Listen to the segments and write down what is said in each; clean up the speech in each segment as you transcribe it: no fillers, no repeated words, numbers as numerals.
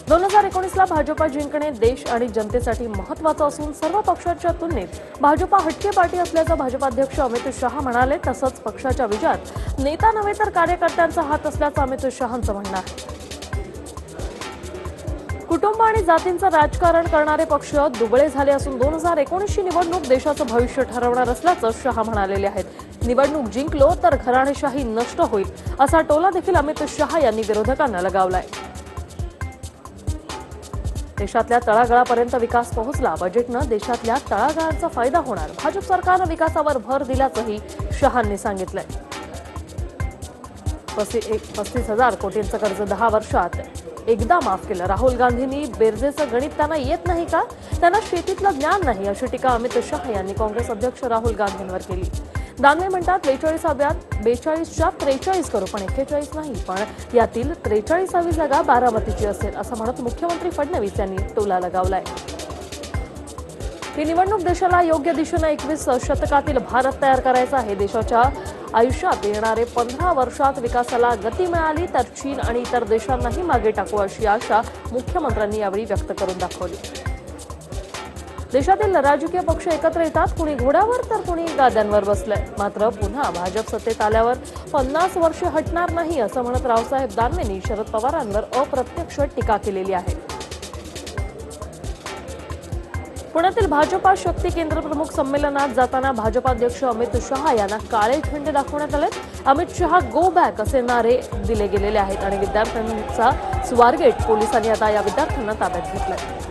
2019ला भाजपा जिंकणे देश आणि जनतेसाठी महत्त्वाचं असून सर्व पक्षांच्या तुलनेत भाजपा हटके पार्टी असल्याचं भाजपाध्यक्ष अमित शहा म्हणाले। तसंच पक्षाच्या विजयात नेता नव्हे तर कार्यकर्त्यांचा हात असल्याचं अमित शहांचं म्हणणं आहे। कुटुंब आणि जातींचं राजकारण करणारे पक्ष दुबळे झाले असून 2019ची निवडणूक देशाचं भविष्य ठरवणार असल्याचं शहा म्हणालेले आहेत। निवडणूक जिंकलो तर घराणेशाही नष्ट होईल असा टोला देखील अमित शहा यांनी विरोधकांना लगावलाय। देशातल्या तळागाळापर्यंत विकास पोहोचला, बजेटनं देशातल्या तळागाळांचा फायदा होणार, भाजप सरकारनं विकासावर भर दिल्याचंही शहांनी सांगितलंय। 35,000 कोटींचं कर्ज 10 वर्षात एकदा माफ केलं। राहुल गांधींनी बेरजेचं गणित त्यांना येत नाही का? त्यांना शेतीतलं ज्ञान नाही अशी टीका अमित शहा यांनी काँग्रेस अध्यक्ष राहुल गांधींवर केली। दानवे म्हणतात 42च्या 43 करू पण 41 नाही, पण यातील 43वी जागा बारामतीची असेल असं म्हणत मुख्यमंत्री फडणवीस यांनी टोला लगावलाय। ही निवडणूक देशाला योग्य दिशेने 21 शतकातील भारत तयार करायचा आहे। देशाच्या आयुष्यात येणारे 15 वर्षात विकासाला गती मिळाली तर चीन आणि इतर देशांनाही मागे टाकू अशी आशा मुख्यमंत्र्यांनी यावेळी व्यक्त करून दाखवली। देशातील राजकीय पक्ष एकत्र येतात, कुणी घोड्यावर तर कुणी गाद्यांवर बसलंय। मात्र पुन्हा भाजप सत्तेत आल्यावर 50 वर्षे हटणार नाही असं म्हणत रावसाहेब दानवेंनी शरद पवारांवर अप्रत्यक्ष टीका केलेली आहे। पुण्यातील भाजपा शक्ती केंद्र प्रमुख संमेलनात जाताना भाजपाध्यक्ष अमित शहा यांना काळे झेंडे दाखवण्यात आले। अमित शहा गो बॅक असे नारे दिले गेलेले आहेत आणि विद्यार्थ्यांचा स्वारगेट पोलिसांनी आता या विद्यार्थ्यांना ताब्यात घेतलंय।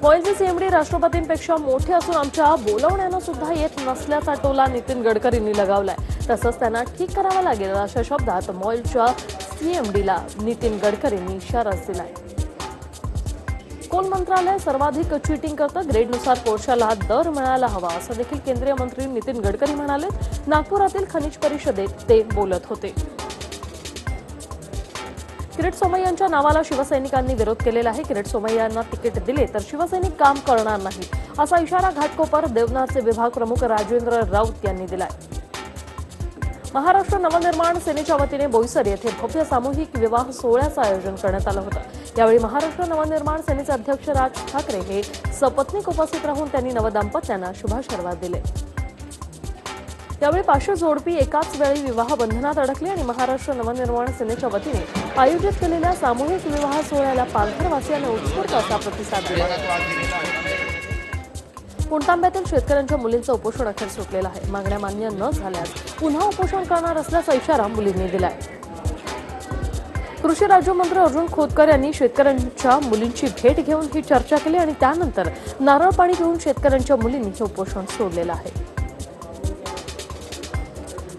मॉईलचे सीएमडी राष्ट्रपतींपेक्षा मोठे असून आमच्या बोलवण्यानं सुद्धा येत नसल्याचा टोला नितीन गडकरींनी लगावलाय। तसंच त्यांना ठीक करावं लागेल अशा शब्दात मॉईलच्या सीएमडीला नितीन गडकरींनी इशारा दिलाय। कोण मंत्रालय सर्वाधिक चीटिंग करतं? ग्रेडनुसार कोळशाला दर मिळायला हवा असं देखील केंद्रीय मंत्री नितीन गडकरी म्हणाले। नागपुरातील खनिज परिषदेत ते बोलत होते। किरीट सोमय्यांच्या नावाला शिवसैनिकांनी विरोध केलेला आहे। किरीट सोमय्यांना तिकीट दिले तर शिवसैनिक काम करणार नाही असा इशारा घाटकोपर देवनारचे विभाग प्रमुख राजेंद्र राऊत यांनी दिलाय। महाराष्ट्र नवनिर्माण सेनेच्या वतीने बोईसर येथे भव्य सामूहिक विवाह सोहळ्याचं आयोजन करण्यात आलं होतं। यावेळी महाराष्ट्र नवनिर्माण सेनेचे अध्यक्ष राज ठाकरे हे सपत्नीक उपस्थित राहून त्यांनी नवदंपत्यांना शुभाशीर्वाद दिले। यावेळी 500 जोडपी एकाच वेळी विवाह बंधनात अडकले आणि महाराष्ट्र नवनिर्माण सेनेच्या वतीने आयोजित केलेल्या सामूहिक विवाह सोहळ्याला पालघरवासियांनी उत्स्फूर्त असा प्रतिसाद दिला। पुणतांब्यातील शेतकऱ्यांच्या मुलींचं उपोषण अखेर सुटलेलं आहे। मागण्या मान्य न झाल्यास पुन्हा उपोषण करणार असल्याचा इशारा मुलींनी दिलाय। कृषी राज्यमंत्री अर्जुन खोतकर यांनी शेतकऱ्यांच्या मुलींची भेट घेऊन ही चर्चा केली आणि त्यानंतर नारळ पाणी घेऊन शेतकऱ्यांच्या मुलींनी हे उपोषण सोडलेलं आहे।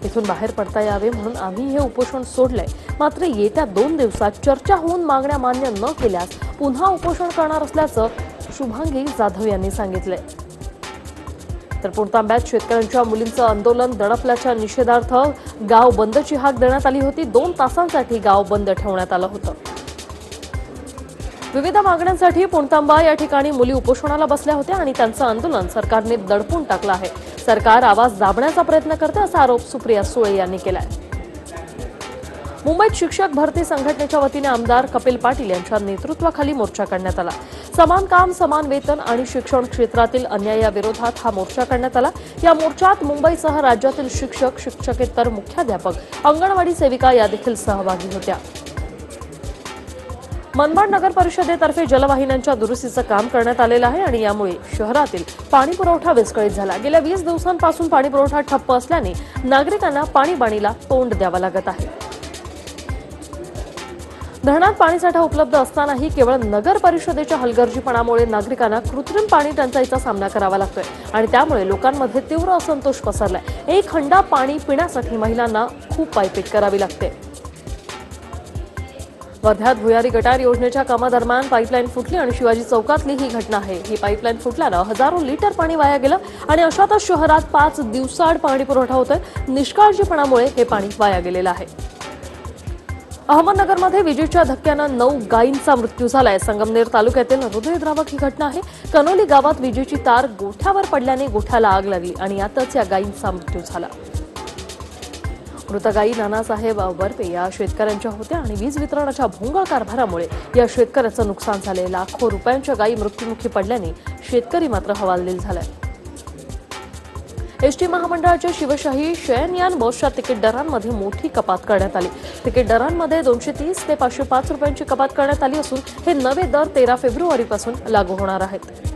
इथून बाहेर पडता यावे म्हणून आम्ही हे उपोषण सोडलंय, मात्र येत्या 2 दिवसात चर्चा होऊन मागण्या मान्य न केल्यास पुन्हा उपोषण करणार असल्याचं शुभांगी जाधव यांनी सांगितलंय। तर पुणतांब्यात शेतकऱ्यांच्या मुलींचं आंदोलन दडपल्याच्या निषेधार्थ गाव बंदची हाक देण्यात आली होती। 2 तासांसाठी गाव बंद ठेवण्यात आलं होतं। विविध मागण्यांसाठी पुणतांबा या ठिकाणी मुली उपोषणाला बसल्या होत्या आणि त्यांचं आंदोलन सरकारने दडपून टाकलं आहे। सरकार आवाज दाबण्याचा प्रयत्न करते असा आरोप सुप्रिया सुळे यांनी केलाय। मुंबईत शिक्षक भरती संघटनेच्या वतीने आमदार कपिल पाटील यांच्या नेतृत्वाखाली मोर्चा काढण्यात आला। समान काम समान वेतन आणि शिक्षण क्षेत्रातील अन्यायाविरोधात हा मोर्चा काढण्यात आला। या मोर्चात मुंबईसह राज्यातील शिक्षक, शिक्षकेतर मुख्याध्यापक, अंगणवाडी सेविका या देखील सहभागी होत्या। मनमाड नगर परिषदेतर्फे जलवाहिन्यांच्या दुरुस्तीचं काम करण्यात आलेलं आहे आणि यामुळे शहरातील पाणी पुरवठा विस्कळीत झाला। गेल्या 20 दिवसांपासून पाणी पुरवठा ठप्प असल्याने नागरिकांना पाणीबाणीला तोंड द्यावं लागत आहे। धरणात पाणीसाठा उपलब्ध असतानाही केवळ नगर परिषदेच्या हलगर्जीपणामुळे नागरिकांना कृत्रिम पाणी टंचाईचा सामना करावा लागतोय आणि त्यामुळे लोकांमध्ये तीव्र असंतोष पसरलाय। एक हंडा पाणी पिण्यासाठी महिलांना खूप पायपीट करावी लागते। वर्ध्यात भुयारी गटार योजनेच्या कामादरम्यान पाईपलाईन फुटली आणि शिवाजी चौकातली ही घटना आहे। ही पाईपलाईन फुटल्यानं हजारो लिटर पाणी वाया गेलं आणि अशातच शहरात 5 दिवसाआड पाणी पुरवठा होतोय। निष्काळजीपणामुळे हे पाणी वाया गेलेलं आहे। अहमदनगरमध्ये विजेच्या धक्क्यानं 9 गायींचा मृत्यू झालाय। संगमनेर तालुक्यातील हृदयद्रावक ही घटना आहे। कनोली गावात विजेची तार गोठ्यावर पडल्याने गोठ्याला आग लागली आणि यातच या गायींचा मृत्यू झाला। मृत गायी नानासाहेब बर्वे या शेतकऱ्यांच्या होत्या आणि वीज वितरणाच्या भोंगळ कारभारामुळे या शेतकऱ्याचं नुकसान झाले। लाखो रुपयांच्या गायी मृत्युमुखी पडल्याने शेतकरी मात्र हवालदिल झालाय। एसटी महामंडळाच्या शिवशाही शयनयान बसच्या तिकीट दरांमध्ये मोठी कपात करण्यात आली। तिकीट दरांमध्ये 230 ते 505 रुपयांची कपात करण्यात आली असून हे नवे दर 13 फेब्रुवारीपासून लागू होणार आहेत।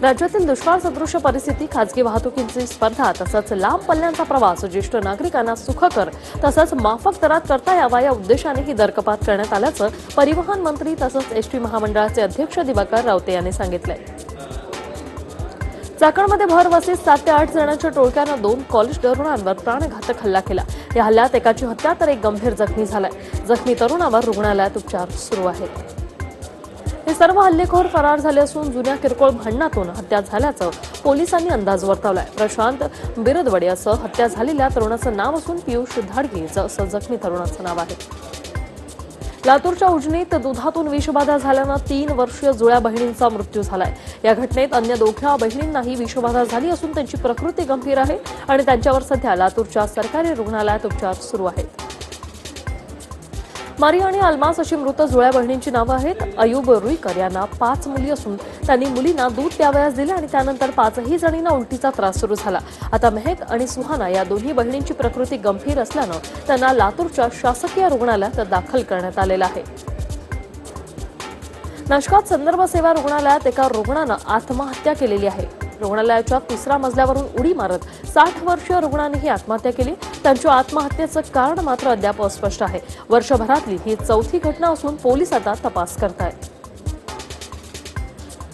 राज्यातील दुष्काळ सदृश परिस्थिती, खासगी वाहतुकीची स्पर्धा तसंच लांब पल्ल्यांचा प्रवास ज्येष्ठ नागरिकांना सुखकर तसंच माफक दरात करता यावा या उद्देशाने ही दर कपात करण्यात आल्याचं परिवहन मंत्री तसंच एसटी महामंडळाचे अध्यक्ष दिवाकर रावते यांनी सांगितलंय। चाकणमध्ये भरवसीत 7 ते 8 जणांच्या टोळक्यानं 2 कॉलेज तरुणांवर प्राणघातक हल्ला केला। या हल्ल्यात एकाची हत्या तर एक गंभीर जखमी झालाय। जखमी तरुणावर रुग्णालयात उपचार सुरू आहेत। हे सर्व हल्लेखोर फरार झाले असून जुन्या किरकोळ भांडणातून हत्या झाल्याचं पोलिसांनी अंदाज वर्तवलाय। प्रशांत बिरदवडे असं हत्या झालेल्या तरुणाचं नाव असून पियुष धाडगे असं जखमी तरुणाचं नाव आहे। लातूरच्या उजनीत दुधातून विषबाधा झाल्यानं 3 वर्षीय जुळ्या बहिणींचा मृत्यू झालाय। या घटनेत अन्य दोघा बहिणींनाही विषबाधा झाली असून त्यांची प्रकृती गंभीर आहे आणि त्यांच्यावर सध्या लातूरच्या सरकारी रुग्णालयात उपचार सुरू आहेत। मारिया आणि अल्मास अशी मृत जुळ्या बहिणींची नावं आहेत। अयूब रुईकर यांना 5 मुली असून त्यांनी मुलींना दूध प्यावयास दिले आणि त्यानंतर 5ही जणींना उलटीचा त्रास सुरू झाला। आता मेहक आणि सुहाना या दोन्ही बहिणींची प्रकृती गंभीर असल्यानं त्यांना लातूरच्या शासकीय रुग्णालयात दाखल करण्यात आलेलं आहे। नाशकात संदर्भ सेवा रुग्णालयात एका रुग्णानं आत्महत्या केलेली आहे। रुग्णालयाच्या 3ऱ्या मजल्यावरून उडी मारत 60 वर्षीय रुग्णाने ही आत्महत्या केली। त्यांच्या आत्महत्येचं कारण मात्र अद्याप अस्पष्ट आहे। वर्षभरातली ही 4थी घटना असून पोलीस आता तपास करतायत।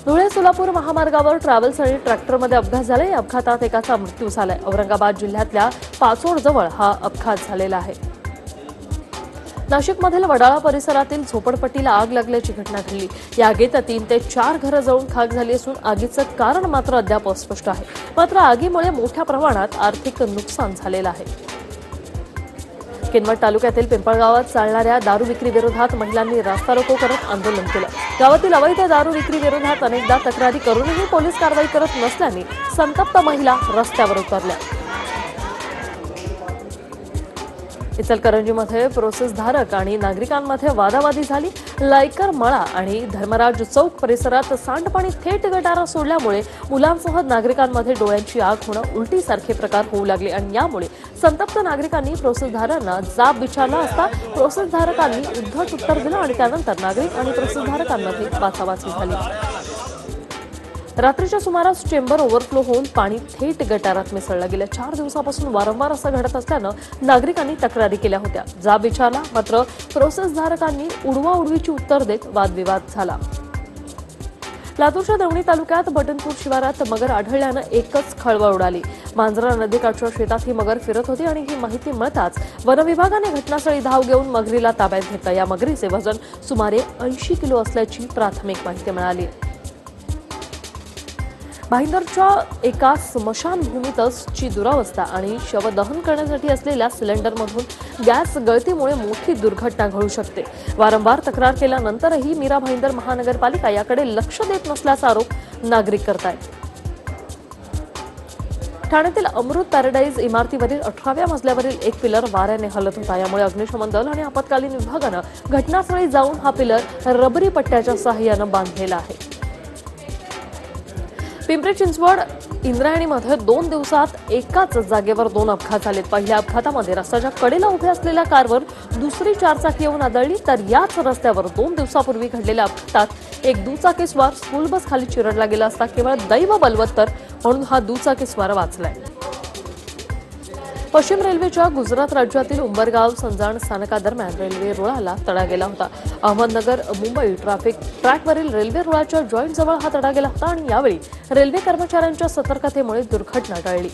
धुळे सोलापूर महामार्गावर ट्रॅव्हल्स आणि ट्रॅक्टरमध्ये अपघात झाला। या अपघातात एकाचा मृत्यू झालाय। औरंगाबाद जिल्ह्यातल्या पाचोड जवळ हा अपघात झालेला आहे। नाशिकमधील वडाळा परिसरातील झोपडपट्टीला आग लागल्याची घटना घडली। या आगीत 3 ते 4 घरं जळून खाक झाली असून आगीचं कारण मात्र अद्याप अस्पष्ट आहे। मात्र आगीमुळे मोठ्या प्रमाणात आर्थिक नुकसान झालेलं आहे। किनवट तालुक्यातील पिंपळगावात चालणाऱ्या दारू विक्री विरोधात महिलांनी रास्ता रोको करत आंदोलन केलं। गावातील अवैध दारू विक्री विरोधात अनेकदा तक्रारी करूनही पोलीस कारवाई करत नसल्याने संतप्त महिला रस्त्यावर उतरल्या। इचलकरंजीमध्ये प्रोसेसधारक आणि नागरिकांमध्ये वादावादी झाली। लायकर मळा आणि धर्मराज चौक परिसरात सांडपाणी थेट गटारात सोडल्यामुळे मुलांसह नागरिकांमध्ये डोळ्यांची आग होणं, उलटीसारखे प्रकार होऊ लागले आणि यामुळे संतप्त नागरिकांनी प्रोसेसधारकांना जाब विचारला असता प्रोसेसधारकांनी उद्धट उत्तर दिलं आणि त्यानंतर नागरिक आणि प्रोसेसधारकांमध्ये बाचाबाची झाली। रात्रीच्या सुमारास चेंबर ओव्हरफ्लो होऊन पाणी थेट गटारात मिसळलं गेलं। 4 दिवसापासून वारंवार असं घडत असल्यानं नागरिकांनी तक्रारी केल्या होत्या। जाब विचारला मात्र प्रोसेसधारकांनी उडवाउडवीची उत्तर देत वादविवाद झाला। लातूरच्या देवणी तालुक्यात बटनपूर शिवारात मगर आढळल्यानं एकच खळबळ उडाली। मांजरा नदीकाठच्या शेतात ही मगर फिरत होती आणि ही माहिती मिळताच वनविभागाने घटनास्थळी धाव घेऊन मगरीला ताब्यात घेतलं। या मगरीचे वजन सुमारे 80 किलो असल्याची प्राथमिक माहिती मिळाली। भाईंदरच्या एका स्मशानभूमीतच दुरावस्था आणि शवदहन करण्यासाठी असलेल्या सिलेंडरमधून गॅस गळतीमुळे मोठी दुर्घटना घडू शकते। वारंवार तक्रार केल्यानंतरही मीरा भाईंदर महानगरपालिका याकडे लक्ष देत नसल्याचा आरोप नागरिक करतायत। ठाण्यातील अमृत पॅराडाईज इमारतीवरील 18व्या मजल्यावरील एक पिलर वाऱ्याने हलत होता। यामुळे अग्निशमन दल आणि आपत्कालीन विभागानं घटनास्थळी जाऊन हा पिलर रबरी पट्ट्याच्या सहाय्यानं बांधलेला आहे। पिंपरी चिंचवड इंद्रायणीमध्ये 2 दिवसात एकाच जागेवर 2 अपघात झालेत। पहिल्या अपघातामध्ये रस्त्याच्या कडेला उभ्या असलेल्या कारवर दुसरी 4 चाकी येऊन आदळली तर याच रस्त्यावर 2 दिवसापूर्वी घडलेल्या अपघातात एक दुचाकीस्वार स्कूल बस खाली चिरडला गेला असता केवळ दैव बलवत्तर म्हणून हा दुचाकीस्वार वाचलाय। पश्चिम रेल्वेच्या गुजरात राज्यातील उंबरगाव संजाण स्थानकादरम्यान रेल्वे रुळाला तडा गेला होता। अहमदनगर मुंबई ट्रॅफिक ट्रॅकवरील रेल्वे रुळाच्या जॉईंट जवळ हा तडा गेला होता आणि यावेळी रेल्वे कर्मचाऱ्यांच्या सतर्कतेमुळे दुर्घटना टळली।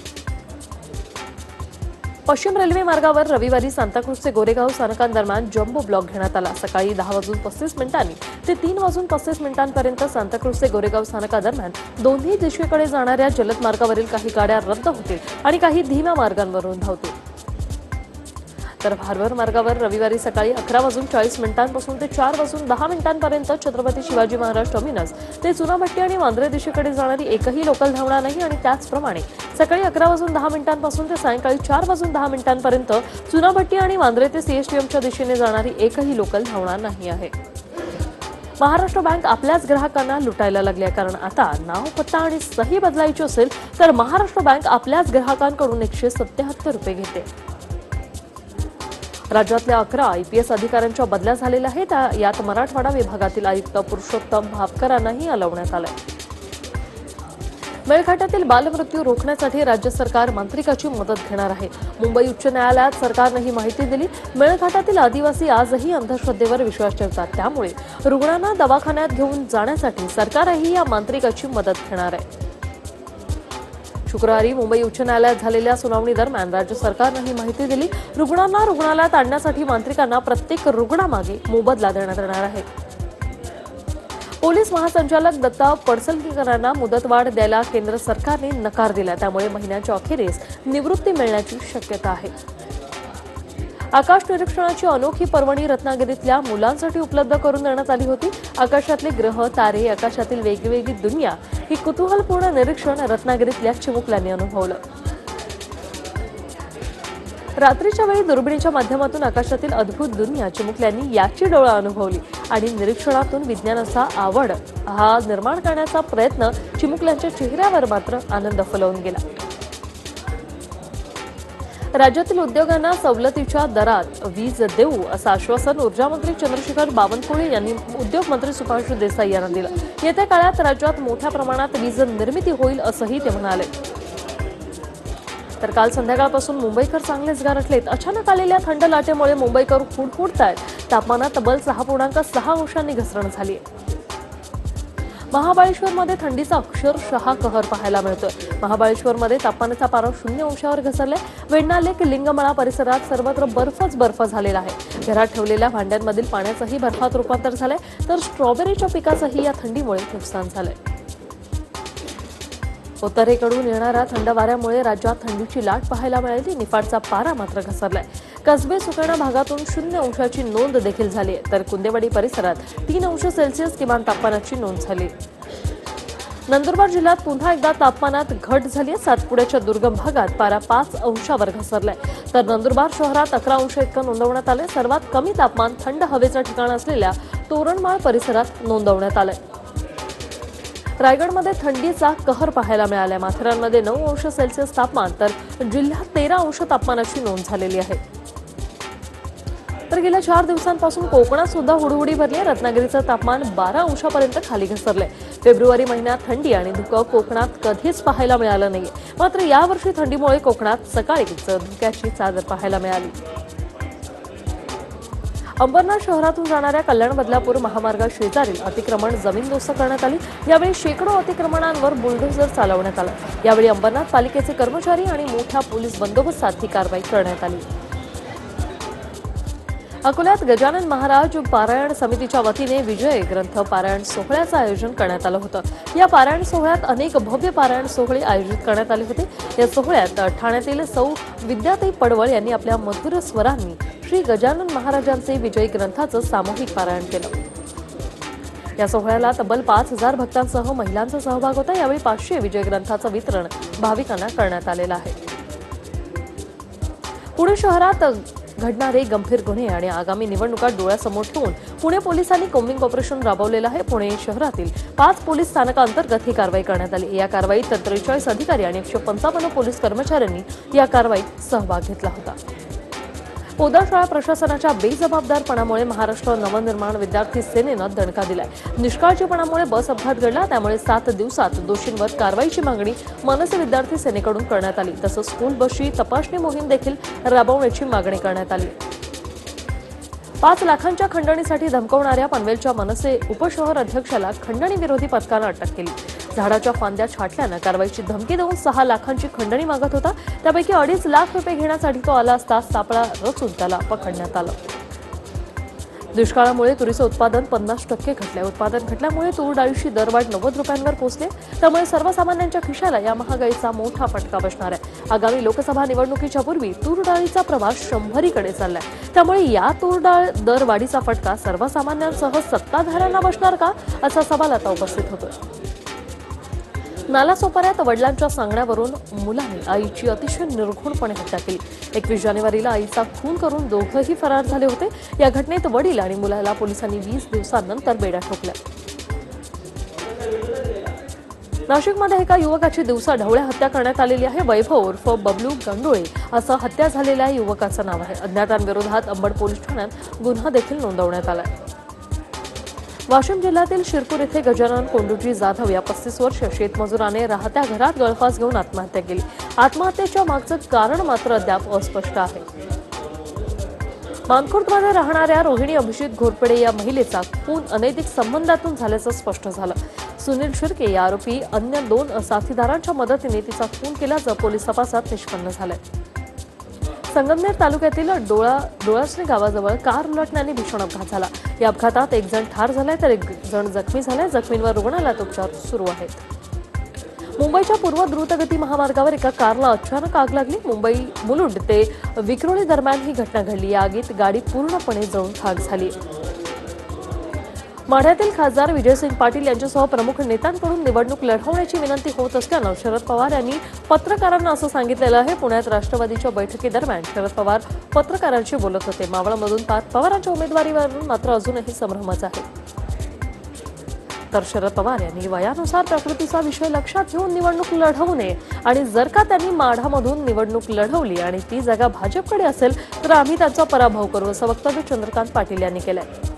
पश्चिम रेल्वे मार्गावर रविवारी सांताक्रूज ते गोरेगाव स्थानकांदरम्यान जम्बो ब्लॉक घेण्यात आला। सकाळी 10:35 ते 3:35 सांताक्रूज ते गोरेगाव स्थानकादरम्यान दोन्ही दिशेकडे जाणाऱ्या जलद मार्गावरील काही गाड्या रद्द होतील आणि काही धीम्या मार्गांवरून धावतील। तर भारवर मार्गावर रविवारी सकाळी 11:40 ते 4:10 छत्रपती शिवाजी महाराज टर्मिनस ते चुनाभट्टी आणि वांद्रे दिशेकडे जाणारी एकही लोकल धावणार नाही आणि त्याचप्रमाणे सकाळी 11:10 ते सायंकाळी 4:10 चुनाभट्टी आणि वांद्रे ते सीएसटीएमच्या दिशेने जाणारी एकही लोकल धावणार नाही आहे. महाराष्ट्र बँक आपल्याच ग्राहकांना लुटायला लागली आहे. कारण आता नाव, पत्ता आणि सही बदलायची असेल तर महाराष्ट्र बँक आपल्याच ग्राहकांकडून 177 रुपये घेते. राज्यातल्या 11 IPS अधिकाऱ्यांच्या बदल्या झालेल्या आहेत. यात मराठवाडा विभागातील आयुक्त पुरुषोत्तम भापकरांनाही हलवण्यात आलंय. मेळघाटातील बालमृत्यू रोखण्यासाठी राज्य सरकार मांत्रिकाची मदत घेणार आहे. मुंबई उच्च न्यायालयात सरकारनं ही माहिती दिली. मेळघाटातील आदिवासी आजही अंधश्रद्धेवर विश्वास ठेवतात. त्यामुळे रुग्णांना दवाखान्यात घेऊन जाण्यासाठी सरकारही या मांत्रिकाची मदत घेणार आहे. शुक्रवारी मुंबई उच्च न्यायालयात झालेल्या सुनावणी दरम्यान राज्य सरकारनं ही माहिती दिली. रुग्णांना रुग्णालयात आणण्यासाठी मांत्रिकांना प्रत्येक रुग्णामागे मोबदला देण्यात येणार आहे. पोलीस महासंचालक दत्ता पडसलगीकरांना मुदतवाढ द्यायला केंद्र सरकारने नकार दिला. त्यामुळे महिन्याच्या अखेरीस निवृत्ती मिळण्याची शक्यता आहे. आकाश निरीक्षणाची अनोखी पर्वणी रत्नागिरीतल्या मुलांसाठी उपलब्ध करून देण्यात आली होती. आकाशातले ग्रह, तारे, आकाशातील वेगवेगळी दुनिया ही कुतूहलपूर्ण निरीक्षण रत्नागिरीतल्या चिमुकल्यांनी अनुभवलं. रात्रीच्या वेळी दुर्बिणीच्या माध्यमातून आकाशातील अद्भुत दुनिया चिमुकल्यांनी याची डोळा अनुभवली आणि निरीक्षणातून विज्ञानाचा आवड हा निर्माण करण्याचा प्रयत्न चिमुकल्यांच्या चेहऱ्यावर मात्र आनंद फुलवून गेला. राज्यातील उद्योगांना सवलतीच्या दरात वीज देऊ असं आश्वासन ऊर्जामंत्री चंद्रशेखर बावनकुळे यांनी उद्योगमंत्री सुभाष देसाई यांना दिलं. येत्या काळात राज्यात मोठ्या प्रमाणात वीज निर्मिती होईल असंही ते म्हणाले. तर काल संध्याकाळपासून मुंबईकर चांगलेच गारठलेत. अचानक आलेल्या थंड लाटेमुळे मुंबईकर हुडहुडतायत. तापमानात तब्बल 6.6 अंशांनी घसरण झाली. महाबळेश्वरमध्ये थंडीचा अक्षरशः कहर पाहायला मिळतोय. महाबळेश्वरमध्ये तापमानाचा पारा 0 अंशावर घसरलाय. वेण्णा लेक, लिंगमळा परिसरात सर्वत्र बर्फ झालेला आहे. घरात ठेवलेल्या भांड्यांमधील पाण्याचंही बर्फात रूपांतर झालंय. तर स्ट्रॉबेरीच्या पिकाचंही या थंडीमुळे नुकसान झालंय. उत्तरेकडून येणाऱ्या थंड वाऱ्यामुळे राज्यात थंडीची लाट पाहायला मिळाली. निफाडचा पारा मात्र घसरलाय. कसबे सुकणा भागातून 0 अंशाची नोंद देखील झाली आहे. तर कुंदेवाडी परिसरात 3 अंश सेल्सिअस किमान तापमानाची नोंद झाली. नंदुरबार जिल्ह्यात पुन्हा एकदा तापमानात घट झाली. सातपुड्याच्या दुर्गम भागात पारा 5 अंशावर घसरलाय. तर नंदुरबार शहरात 11 अंश इतकं नोंदवण्यात आलंय. सर्वात कमी तापमान थंड हवेचं ठिकाण असलेल्या तोरणमाळ परिसरात नोंदवण्यात आलंय. रायगडमध्ये थंडीचा कहर पाहायला मिळालाय. माथेरानमध्ये 9 अंश सेल्सिअस तापमान तर जिल्ह्यात 13 अंश तापमानाची नोंद झालेली आहे. तर गेल्या 4 दिवसांपासून कोकणात सुद्धा हुडहुडी भरली आहे. रत्नागिरीचं तापमान 12 अंशापर्यंत खाली घसरलंय. फेब्रुवारी महिन्यात थंडी आणि धुकं कोकणात कधीच पाहायला मिळालं नाहीये. मात्र यावर्षी थंडीमुळे कोकणात सकाळीच धुक्याची चादर पाहायला मिळाली. अंबरनाथ शहरातून जाणाऱ्या कल्याण बदलापूर महामार्गा शेजारील अतिक्रमण जमीनदोस्त करण्यात आली. यावेळी शेकडो अतिक्रमणांवर बुलडोझर चालवण्यात आला. यावेळी अंबरनाथ पालिकेचे कर्मचारी आणि मोठ्या पोलीस बंदोबस्तात ही कारवाई करण्यात आली. अकोल्यात गजानन महाराज पारायण समितीच्या वतीने विजय ग्रंथ पारायण सोहळ्याचं आयोजन करण्यात आलं होतं. या पारायण सोहळ्यात अनेक भव्य पारायण सोहळे आयोजित करण्यात आले होते. या सोहळ्यात ठाण्यातील सौ विद्याताई पडवळ यांनी आपल्या मधुर स्वरांनी श्री गजानन महाराजांचे विजय ग्रंथाचं सामूहिक पारायण केलं. या सोहळ्याला तब्बल 5,000 भक्तांसह महिलांचा सहभाग होता. यावेळी 500 विजय ग्रंथाचं वितरण भाविकांना करण्यात आलेलं आहे. पुणे शहरात घडणारे गंभीर गुन्हे आणि आगामी निवडणुका डोळ्यासमोर ठेवून पुणे पोलिसांनी कोम्बिंग ऑपरेशन राबवलेलं आहे. पुणे शहरातील 5 पोलीस स्थानकांतर्गत ही कारवाई करण्यात आली. या कारवाईत 43 अधिकारी आणि 155 पोलीस कर्मचाऱ्यांनी या कारवाईत सहभाग घेतला होता. पोदार शाळा प्रशासनाच्या बेजबाबदारपणामुळे महाराष्ट्र नवनिर्माण विद्यार्थी सेनेनं दणका दिलाय. निष्काळजीपणामुळे बस अपघात घडला. त्यामुळे 7 दिवसात दोषींवर कारवाईची मागणी मनसे विद्यार्थी सेनेकडून करण्यात आली. तसंच स्कूल बसची तपासणी मोहीम देखील राबवण्याची मागणी करण्यात आली. 5 लाखांच्या खंडणीसाठी धमकवणाऱ्या पनवेलच्या मनसे उपशहर अध्यक्षाला खंडणी विरोधी पथकानं अटक केली. झाडाच्या फांद्या छाटल्यानं कारवाईची धमकी देऊन 6 लाखांची खंडणी मागत होता. त्यापैकी 2.5 लाख रुपये घेण्यासाठी तो आला असता सापळा रचून त्याला पकडण्यात आलं. दुष्काळामुळे तुरीचं उत्पादन 50% घटले. उत्पादन घटल्यामुळे तूर डाळीची दरवाढ 90 रुपयांवर पोहोचली. त्यामुळे सर्वसामान्यांच्या खिशाला या महागाईचा मोठा फटका बसणार आहे. आगामी लोकसभा निवडणुकीच्या पूर्वी तूर डाळीचा प्रवास 100कडे चाललाय. त्यामुळे या तूर डाळ दरवाढीचा फटका सर्वसामान्यांसह सत्ताधाऱ्यांना बसणार का, असा सवाल आता उपस्थित होतोय. नालासोपाऱ्यात वडिलांच्या सांगण्यावरून मुलाने आईची अतिशय निर्घृणपणे हत्या केली. 21 जानेवारीला आईचा खून करून दोघंही फरार झाले होते. या घटनेत वडील आणि मुलाला पोलिसांनी 20 दिवसांनंतर बेड्या ठोकल्या. नाशिकमध्ये एका युवकाची दिवसा ढवळ्या हत्या करण्यात आलेली आहे. वैभव उर्फ बबलू गंडोळे असं हत्या झालेल्या युवकाचं नाव आहे. अज्ञातांविरोधात अंबड पोलीस ठाण्यात गुन्हा देखील नोंदवण्यात आलाय. वाशिम जिल्ह्यातील शिरपूर येथे गजानन कोंडूजी जाधव या 35 वर्षीय शेतमजुराने राहत्या घरात गळफास घेऊन आत्महत्या केली. आत्महत्येच्या मागचं कारण मात्र अद्याप अस्पष्ट आहे. मानखुर्दमध्ये राहणाऱ्या रोहिणी अभिजित घोरपडे या महिलेचा खून अनैतिक संबंधातून झाल्याचं स्पष्ट झालं. सुनील शिर्के या आरोपी अन्य 2 साथीदारांच्या मदतीने तिचा खून केल्याचं पोलीस तपासात निष्पन्न झालंय. संगमनेर तालुक्यातील डोळासणे गावाजवळ कार उलटण्याने भीषण अपघात झाला. या अपघातात 1 जण ठार झालाय तर 1 जण जखमी झालाय. जखमींवर रुग्णालयात उपचार सुरू आहेत. मुंबईच्या पूर्व द्रुतगती महामार्गावर एका कारला अचानक आग लागली. मुंबई मुलुंड ते विक्रोळी दरम्यान ही घटना घडली. या आगीत गाडी पूर्णपणे जळून खाक झाली. माढ्यातील खासदार विजयसिंग पाटील यांच्यासह प्रमुख नेत्यांकडून निवडणूक लढवण्याची विनंती होत असल्यानं शरद पवार यांनी पत्रकारांना असं सांगितलेलं आहे. पुण्यात राष्ट्रवादीच्या बैठकीदरम्यान शरद पवार पत्रकारांशी बोलत होते. मावळमधून पवारांच्या उमेदवारीवरून मात्र अजूनही संभ्रमच आहे. तर शरद पवार यांनी वयानुसार प्रकृतीचा विषय लक्षात घेऊन निवडणूक लढवू नये आणि जर का त्यांनी माढामधून निवडणूक लढवली आणि ती जागा भाजपकडे असेल तर आम्ही त्यांचा पराभव करू, असं वक्तव्य चंद्रकांत पाटील यांनी केलंय.